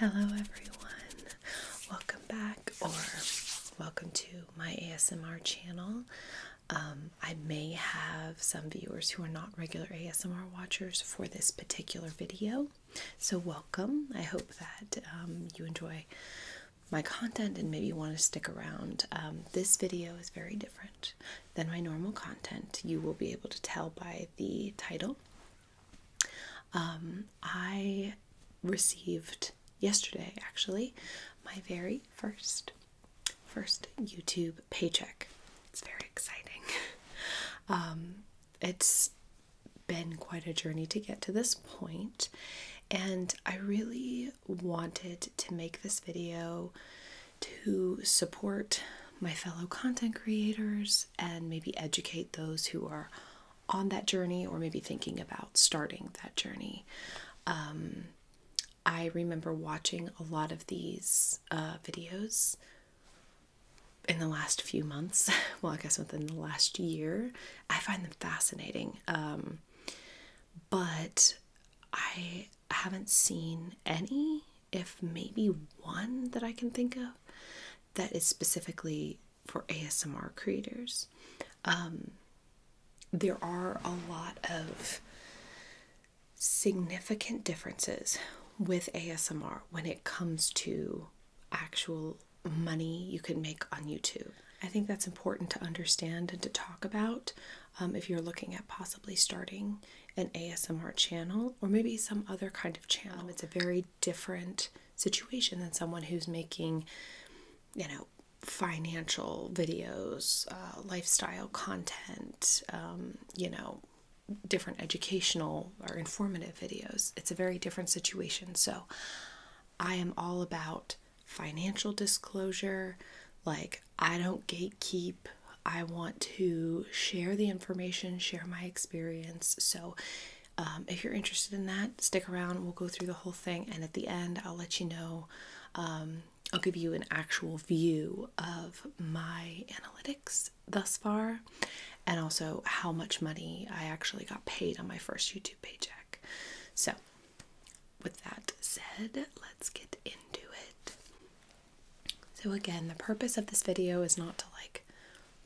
Hello everyone, welcome back or welcome to my ASMR channel. I may have some viewers who are not regular ASMR watchers for this particular video, so welcome. I hope that you enjoy my content and maybe want to stick around. This video is very different than my normal content. You will be able to tell by the title. I received yesterday actually my very first YouTube paycheck. It's very exciting. It's been quite a journey to get to this point, and I really wanted to make this video to support my fellow content creators and maybe educate those who are on that journey or maybe thinking about starting that journey. I remember watching a lot of these videos in the last few months. Well, I guess within the last year. I find them fascinating. But I haven't seen any, if maybe one that I can think of, that is specifically for ASMR creators. There are a lot of significant differences with ASMR when it comes to actual money you can make on YouTube. I think that's important to understand and to talk about if you're looking at possibly starting an ASMR channel or maybe some other kind of channel. It's a very different situation than someone who's making, financial videos, lifestyle content, different educational or informative videos. It's a very different situation. So I am all about financial disclosure. Like, I don't gatekeep. I want to share the information, share my experience. So if you're interested in that, stick around. We'll go through the whole thing, and at the end I'll let you know, I'll give you an actual view of my analytics thus far, and also how much money I actually got paid on my first YouTube paycheck. So with that said, let's get into it. So again, the purpose of this video is not to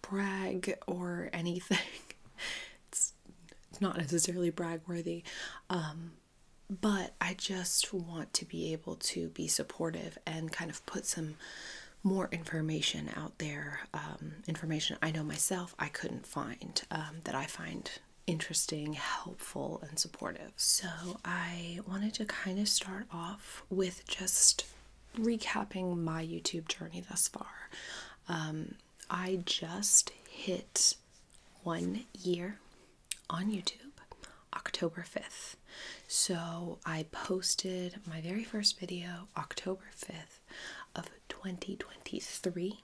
brag or anything. It's not necessarily brag worthy, but I just want to be able to be supportive and kind of put some more information out there, information I know myself I couldn't find, that I find interesting, helpful, and supportive. So I wanted to kind of start off with just recapping my YouTube journey thus far. I just hit 1 year on YouTube, October 5th. So I posted my very first video October 5th of 2023,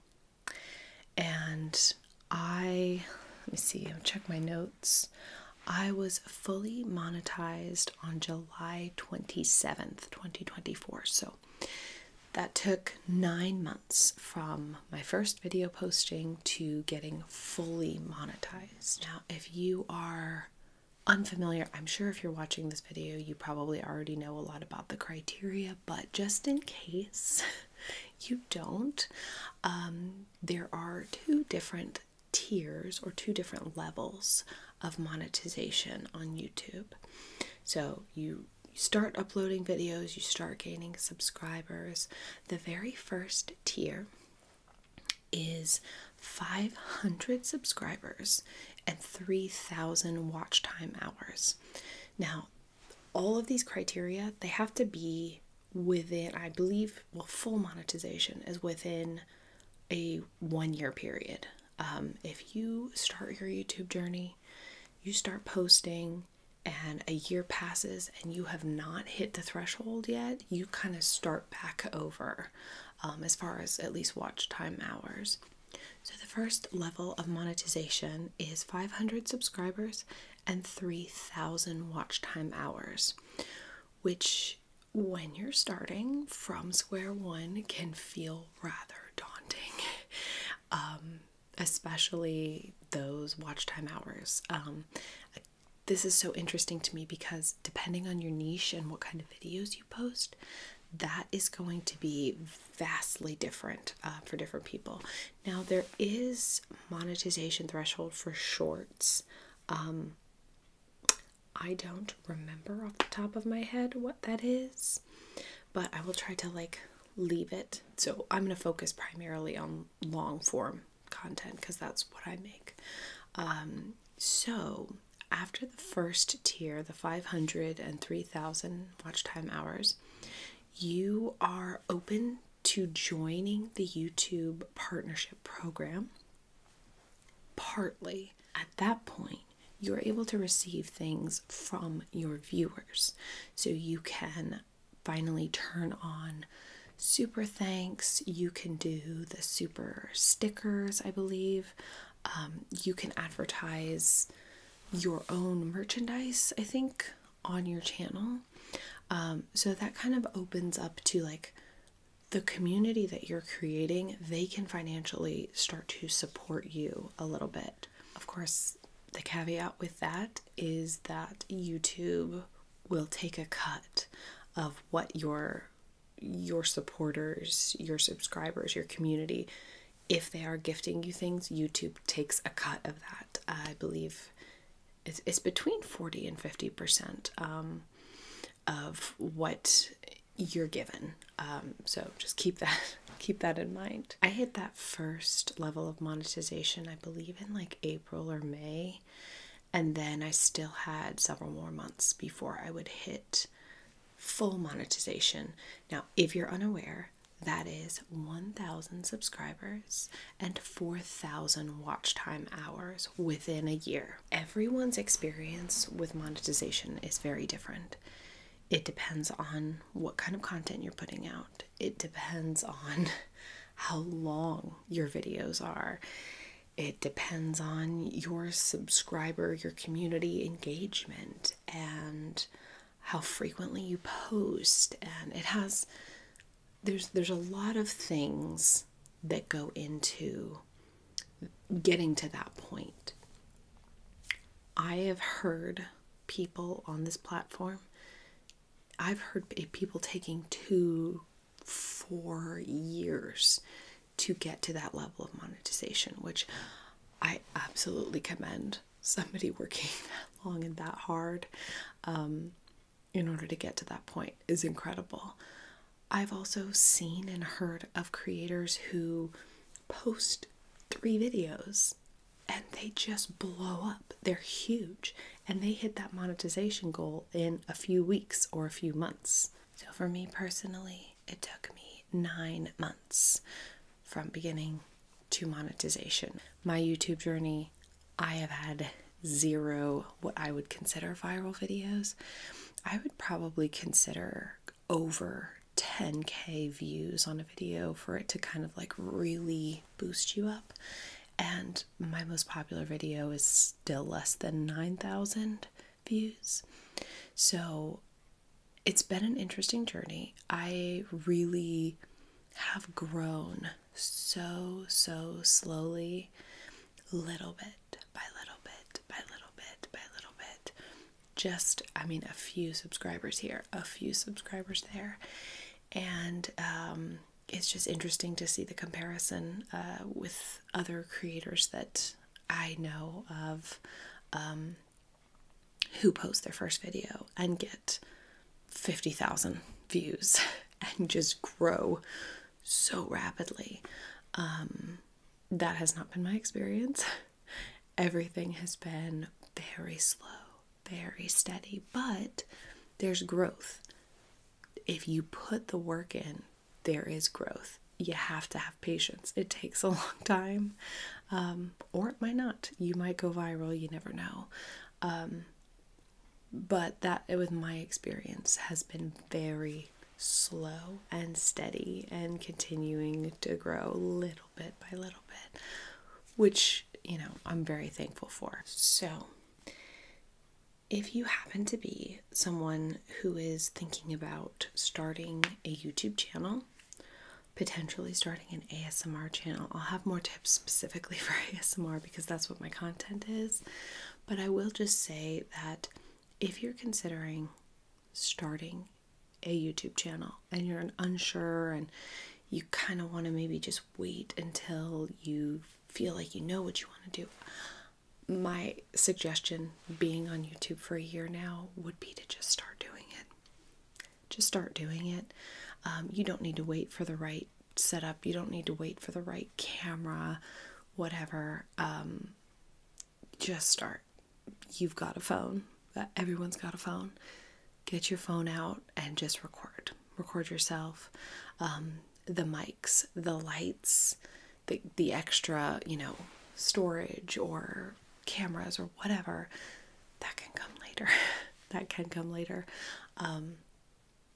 and let me see, I'll check my notes. I was fully monetized on July 27th, 2024. So that took 9 months from my first video posting to getting fully monetized. Now, if you are unfamiliar, I'm sure if you're watching this video, you probably already know a lot about the criteria, but just in case you don't, there are 2 different tiers or 2 different levels of monetization on YouTube. So you start uploading videos, you start gaining subscribers. The very first tier is 500 subscribers and 3,000 watch time hours. Now, all of these criteria, they have to be within, I believe, full monetization is within a 1 year period. If you start your YouTube journey, you start posting, and a year passes and you have not hit the threshold yet, you kind of start back over as far as at least watch time hours. So the first level of monetization is 500 subscribers and 3,000 watch time hours, which when you're starting from square one can feel rather daunting, especially those watch time hours. This is so interesting to me because depending on your niche and what kind of videos you post, that is going to be vastly different for different people. Now, there is monetization threshold for shorts. I don't remember off the top of my head what that is, but I will try to leave it. So I'm going to focus primarily on long form content because that's what I make. So after the first tier, the 500 and 3,000 watch time hours, you are open to joining the YouTube partnership program. Partly at that point, you're able to receive things from your viewers. So you can finally turn on super thanks. You can do the super stickers, I believe. You can advertise your own merchandise, I think, on your channel. So that kind of opens up to the community that you're creating. They can financially start to support you a little bit. Of course, the caveat with that is that YouTube will take a cut of what your supporters, your subscribers, your community, if they are gifting you things, YouTube takes a cut of that. I believe it's between 40 and 50% of what you're given. So just keep that in mind. I hit that first level of monetization, I believe, in April or May, and then I still had several more months before I would hit full monetization. Now, if you're unaware, that is 1,000 subscribers and 4,000 watch time hours within a year. Everyone's experience with monetization is very different. It depends on what kind of content you're putting out. It depends on how long your videos are. It depends on your subscriber, your community engagement, and how frequently you post. And there's a lot of things that go into getting to that point. I have heard people on this platform, I've heard people taking 2-4 years to get to that level of monetization, which I absolutely commend. Somebody working that long and that hard in order to get to that point is incredible. I've also seen and heard of creators who post 3 videos and they just blow up. They're huge and they hit that monetization goal in a few weeks or a few months. So for me personally, it took me 9 months from beginning to monetization. My YouTube journey, I have had 0 what I would consider viral videos. I would probably consider over 10K views on a video for it to kind of really boost you up. And my most popular video is still less than 9,000 views. So it's been an interesting journey. I really have grown so slowly, little bit by little bit by little bit by little bit. Just, a few subscribers here, a few subscribers there. And it's just interesting to see the comparison with other creators that I know of who post their first video and get 50,000 views and just grow so rapidly. That has not been my experience. Everything has been very slow, very steady, but there's growth. If you put the work in, there is growth. You have to have patience. It takes a long time, or it might not. You might go viral, you never know. But that, with my experience, has been very slow and steady and continuing to grow little bit by little bit, which, I'm very thankful for. So if you happen to be someone who is thinking about starting a YouTube channel, potentially starting an ASMR channel, I'll have more tips specifically for ASMR because that's what my content is. But I will just say that if you're considering starting a YouTube channel and you're unsure and you kind of want to maybe just wait until you feel like you know what you want to do, my suggestion, being on YouTube for a year now, would be to just start doing it. Just start doing it. You don't need to wait for the right setup. You don't need to wait for the right camera, whatever. Just start. You've got a phone. Everyone's got a phone. Get your phone out and just record. Record yourself. The mics, the lights, the extra, storage or cameras or whatever, that can come later. That can come later.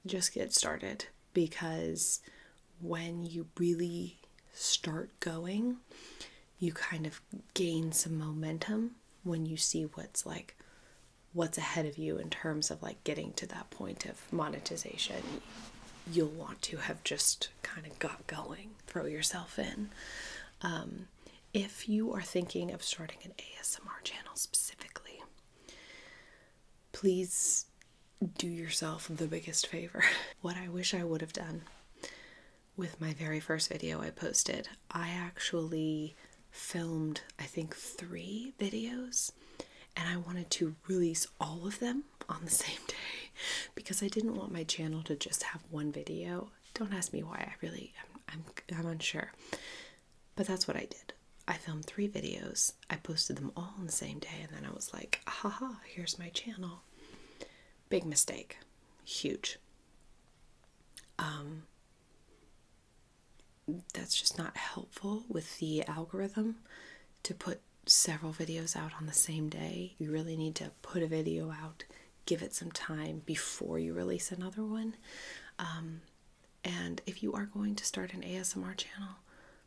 Just get started, because when you really start going, you kind of gain some momentum when you see what's ahead of you in terms of like getting to that point of monetization. You'll want to have just kind of got going, throw yourself in. If you are thinking of starting an ASMR channel specifically, please do yourself the biggest favor. What I wish I would have done with my very first video I posted, I actually filmed, I think, 3 videos, and I wanted to release all of them on the same day because I didn't want my channel to just have one video. Don't ask me why. I'm unsure. But that's what I did. I filmed 3 videos. I posted them all on the same day, and then I was like, haha, here's my channel. Big mistake. Huge. That's just not helpful with the algorithm to put several videos out on the same day. You really need to put a video out, give it some time before you release another one. And if you are going to start an ASMR channel,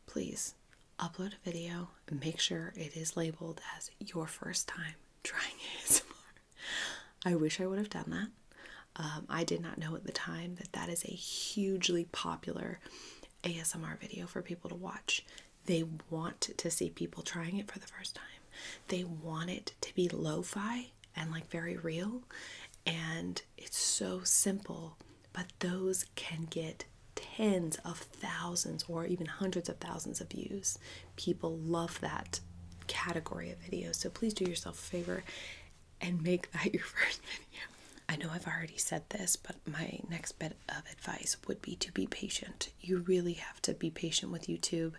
please upload a video and make sure it is labeled as your first time trying ASMR. I wish I would have done that. I did not know at the time that is a hugely popular ASMR video for people to watch. They want to see people trying it for the first time. They want it to be lo-fi and like very real. And it's so simple, but those can get tens of thousands or even hundreds of thousands of views. People love that category of videos. So please do yourself a favor and make that your first video. I know I've already said this, but my next bit of advice would be to be patient. You really have to be patient with YouTube.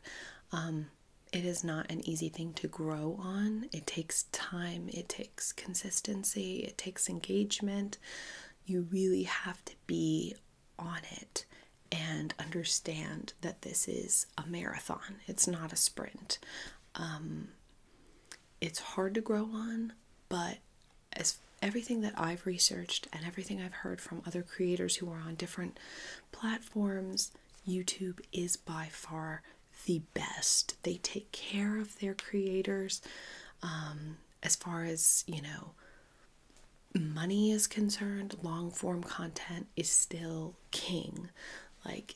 It is not an easy thing to grow on. It takes time, it takes consistency, it takes engagement. You really have to be on it and understand that this is a marathon. It's not a sprint. It's hard to grow on, but as everything that I've researched and everything I've heard from other creators who are on different platforms, YouTube is by far the best. They take care of their creators. As far as, money is concerned, long form content is still king. Like,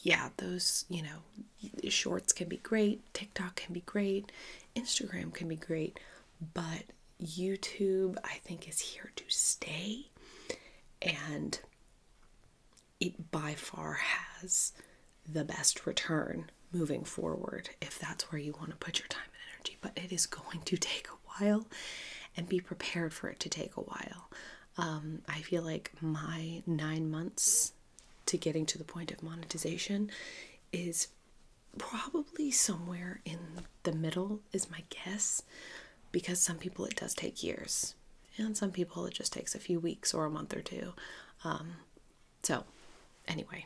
yeah, those, shorts can be great, TikTok can be great, Instagram can be great, but YouTube, I think, is here to stay, and it by far has the best return moving forward if that's where you want to put your time and energy. But it is going to take a while, and be prepared for it to take a while. I feel like my 9 months to getting to the point of monetization is probably somewhere in the middle, is my guess. Because some people it does take years, and some people it just takes a few weeks or a month or 2. So anyway,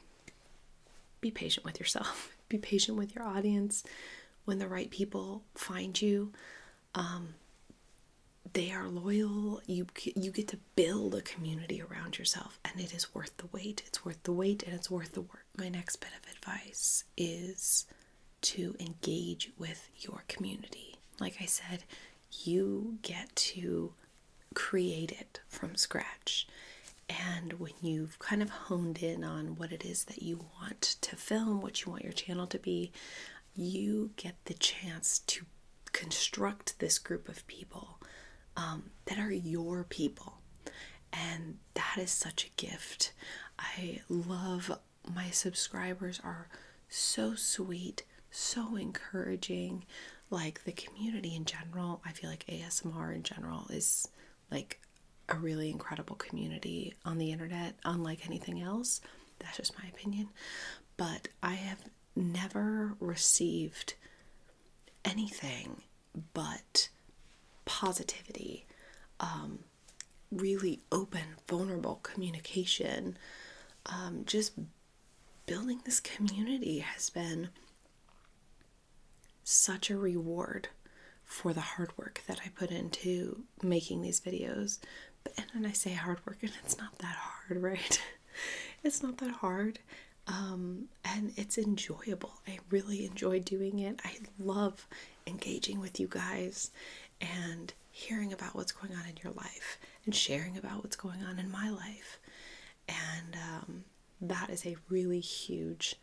be patient with yourself. Be patient with your audience. When the right people find you, they are loyal. You get to build a community around yourself, and it is worth the wait. It's worth the wait, and it's worth the work. My next bit of advice is to engage with your community. Like I said, you get to create it from scratch. And when you've kind of honed in on what it is that you want to film, what you want your channel to be, you get the chance to construct this group of people that are your people. And that is such a gift. I love my subscribers are so sweet, so encouraging. Like the community in general, I feel like ASMR in general is like a really incredible community on the internet, unlike anything else. That's just my opinion. But I have never received anything but positivity, really open, vulnerable communication. Just building this community has been such a reward for the hard work that I put into making these videos. And then I say hard work, and it's not that hard, right? It's not that hard. And it's enjoyable. I really enjoy doing it. I love engaging with you guys and hearing about what's going on in your life and sharing about what's going on in my life. And that is a really huge,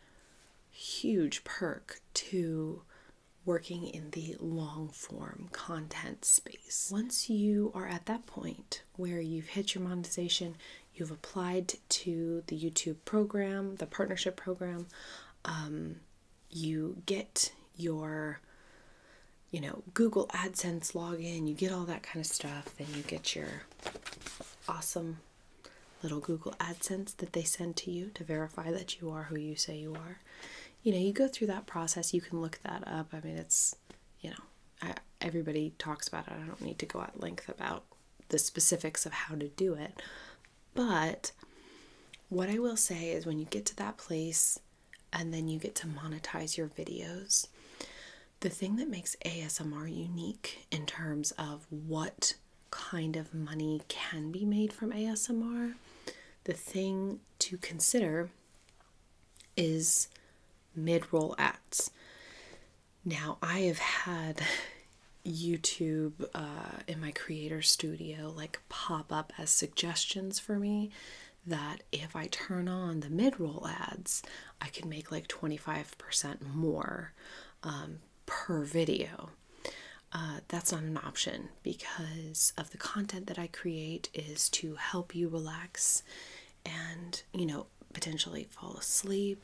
huge perk to working in the long form content space. Once you are at that point where you've hit your monetization, you've applied to the YouTube program, the partnership program, you get your, Google AdSense login, you get all that kind of stuff, then you get your awesome little Google AdSense that they send to you to verify that you are who you say you are. You go through that process. You can look that up. I mean, it's, everybody talks about it. I don't need to go at length about the specifics of how to do it. But what I will say is when you get to that place and then you get to monetize your videos, the thing that makes ASMR unique in terms of what kind of money can be made from ASMR, the thing to consider is mid-roll ads. Now, I have had YouTube in my creator studio pop up as suggestions for me that if I turn on the mid-roll ads, I can make 25% more per video. That's not an option because of the content that I create is to help you relax and, potentially fall asleep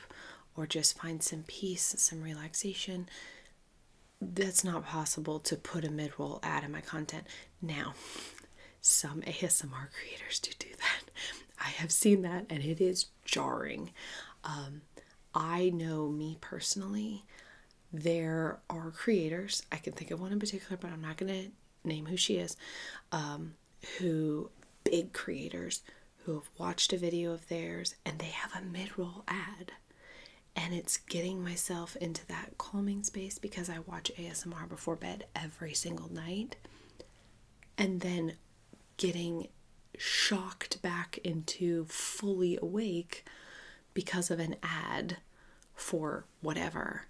or just find some peace, some relaxation. That's not possible to put a mid-roll ad in my content. Now, some ASMR creators do that. I have seen that and it is jarring. I know me personally, there are creators, I can think of one in particular, but I'm not going to name who she is, big creators who have watched a video of theirs and they have a mid-roll ad. And it's getting myself into that calming space because I watch ASMR before bed every single night. And then getting shocked back into fully awake because of an ad for whatever.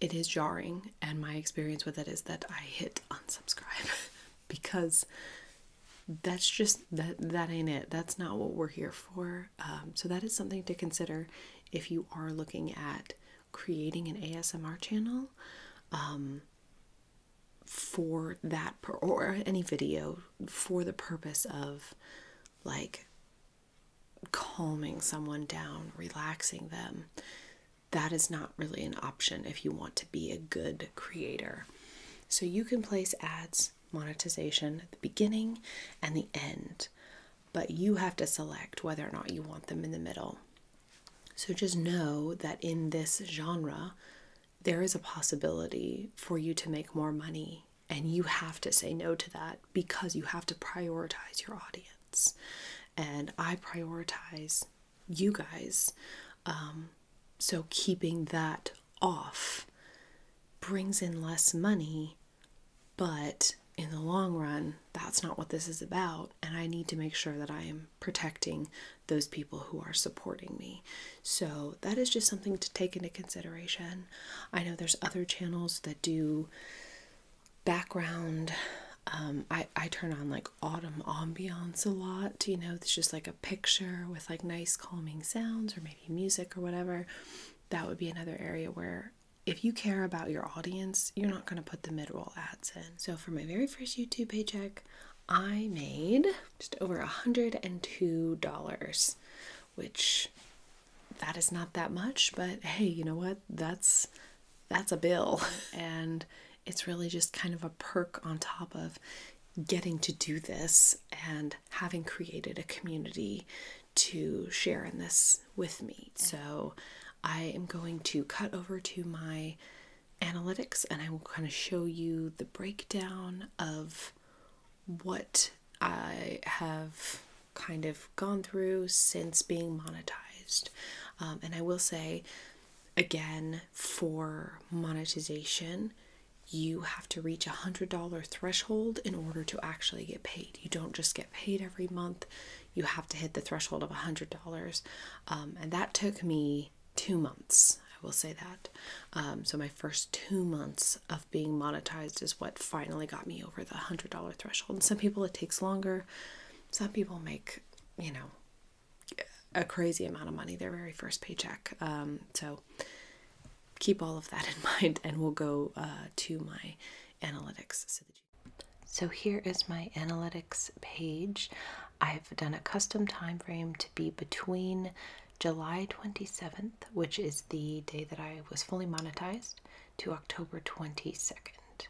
It is jarring, and my experience with it is that I hit unsubscribe because that's just, that ain't it. That's not what we're here for. So that is something to consider if you are looking at creating an ASMR channel for that, or any video for the purpose of calming someone down, relaxing them. That is not really an option if you want to be a good creator. So you can place ads, monetization at the beginning and the end, but you have to select whether or not you want them in the middle. So just know that in this genre, there is a possibility for you to make more money, and you have to say no to that because you have to prioritize your audience. And I prioritize you guys. So keeping that off brings in less money, but in the long run, that's not what this is about. And I need to make sure that I am protecting those people who are supporting me. So that is just something to take into consideration. I know there's other channels that do background. I turn on autumn ambiance a lot, it's just a picture with nice calming sounds or maybe music or whatever. That would be another area where if you care about your audience, you're not going to put the mid-roll ads in. So for my very first YouTube paycheck, I made just over $102, which that is not that much, but hey, you know what? That's a bill. And it's really just kind of a perk on top of getting to do this and having created a community to share in this with me. So I am going to cut over to my analytics and I will kind of show you the breakdown of what I have kind of gone through since being monetized. And I will say, again, for monetization, you have to reach a $100 threshold in order to actually get paid. You don't just get paid every month. You have to hit the threshold of $100. And that took me 2 months. I will say that. So my first 2 months of being monetized is what finally got me over the $100 threshold. And some people it takes longer. Some people make, you know, a crazy amount of money their very first paycheck. So keep all of that in mind, and we'll go to my analytics. So here is my analytics page. I've done a custom time frame to be between July 27th, which is the day that I was fully monetized, to October 22nd.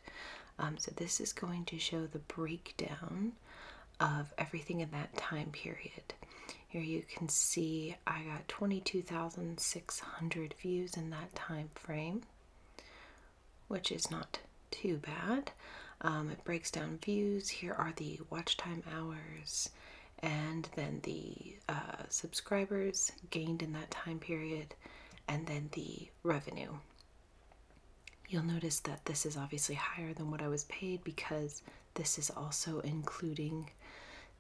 So this is going to show the breakdown of everything in that time period. Here you can see I got 22,600 views in that time frame, which is not too bad. It breaks down views. Here are the watch time hours, and then the subscribers gained in that time period, and then the revenue. You'll notice that this is obviously higher than what I was paid because this is also including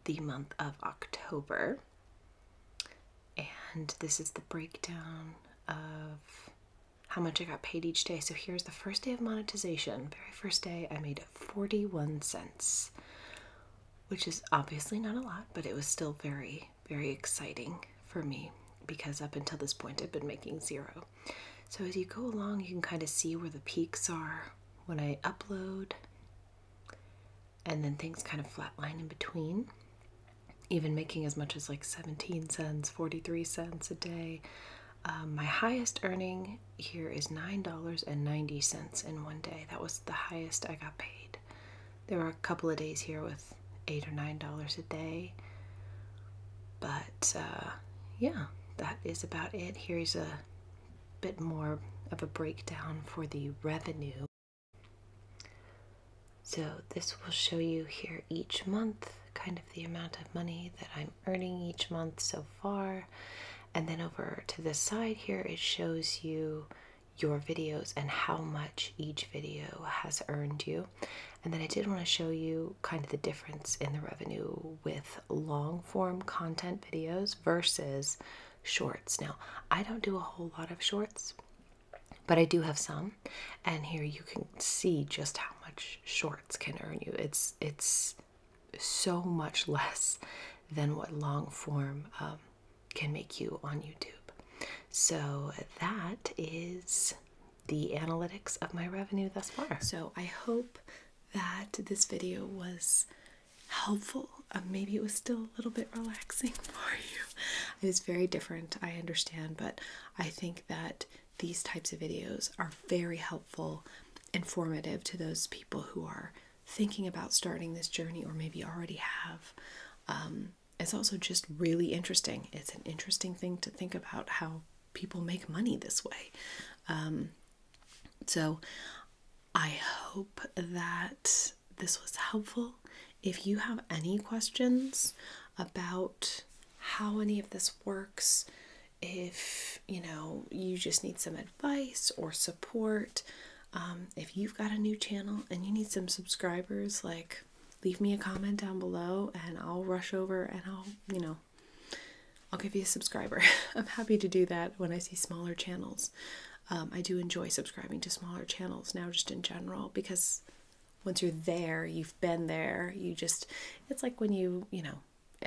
the month of October. And this is the breakdown of how much I got paid each day. So here's the first day of monetization. Very first day, I made 41 cents, which is obviously not a lot, but it was still very, very exciting for me because up until this point, I've been making 0. So as you go along, you can kind of see where the peaks are when I upload, and then things kind of flatline in between. Even making as much as like 17 cents, 43 cents a day. My highest earning here is $9.90 in one day. That was the highest I got paid. There were a couple of days here with $8 or $9 a day. But yeah, that is about it. Here's a bit more of a breakdown for the revenue. So this will show you here each month kind of the amount of money that I'm earning each month so far. And then over to the side here, it shows you your videos and how much each video has earned you. And then I did want to show you kind of the difference in the revenue with long form content videos versus shorts. Now, I don't do a whole lot of shorts, but I do have some. And here you can see just how much shorts can earn you. It's so much less than what long form can make you on YouTube. So that is the analytics of my revenue thus far. So I hope that this video was helpful. Maybe it was still a little bit relaxing for you. It is very different, I understand, but I think that these types of videos are very helpful, informative to those people who are thinking about starting this journey or maybe already have. It's also just really interesting. It's an interesting thing to think about how people make money this way. So I hope that this was helpful. If you have any questions about how any of this works, if you just need some advice or support, if you've got a new channel and you need some subscribers, like, leave me a comment down below and I'll rush over and I'll give you a subscriber. I'm happy to do that when I see smaller channels. I do enjoy subscribing to smaller channels now, just in general, because once you're there, you've been there, it's like when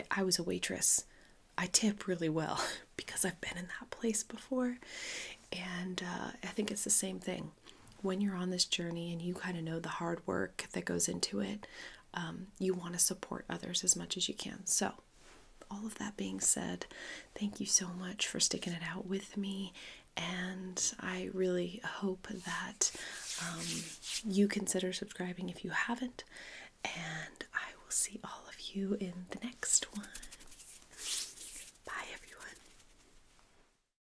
I was a waitress. I tip really well because I've been in that place before. And I think it's the same thing. When you're on this journey and you kind of know the hard work that goes into it, you want to support others as much as you can. So, all of that being said, thank you so much for sticking it out with me, and I really hope that you consider subscribing if you haven't, and I will see all of you in the next one.